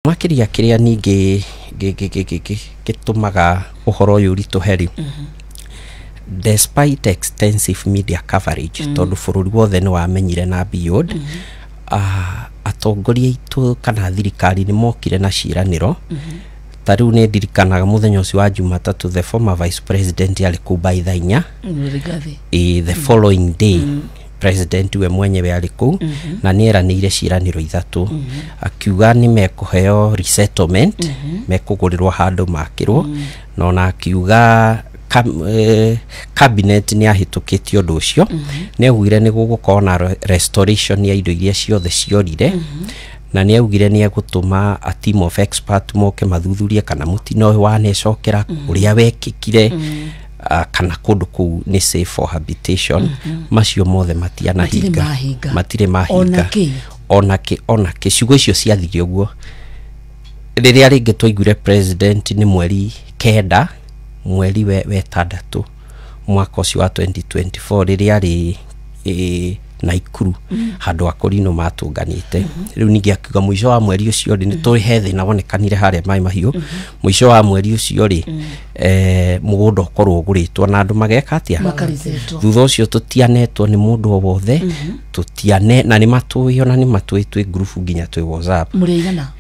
Makiria kiria ningi gitumaga uhoro uyu rituheri despite extensive media coverage tondu bururi wothe ni wamenyire na beyond atongoria itu kana thirikari ni mokire na ciraniro tariu ni ndirikanaga muthenya ucio wa Jumatatu the former vice president ali kubai thainya the following day president we mwenyewe aliku na nieranire ciraniro ithatu akiuga ni mekuheo resettlement mekugurirwo handu makirwo na akiuga cabinet ni ahitukitio undu ucio ni augire ni gugukorwo na restoration ya indo iria ciothe ciorire na ni augire ni agutuma a team of expert moke mathuthurie kana mutino wa necokera uria wekikire kana kundu ku ni safe for habitation macio mothe matiana hinga matire mahinga onake ciugo icio ciathire uguo riria ringi twaiguire president ni mweri kenda mweri we tandatu mwaka ucio wa 2024 riria ri Naikuru handu akorino matunganite riu ningi akiuga mwisho wa mweri ucio ri ni turi hethi na wonekanire hare mai mahiu mwisho wa mweri ucio ri mugunda ukorwo uguritwo na andu mageka atia thutha ucio tutianetwo ni mundu o wothe tutiane na ni matuyo na ni matwitwe group nginya twi WhatsApp murigana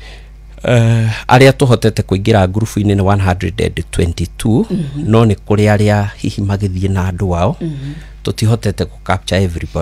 aria tuhotete kuingira group ini ni 122 no ni kuri aria hihi magithie na andu wao tutihotete ku capture everybody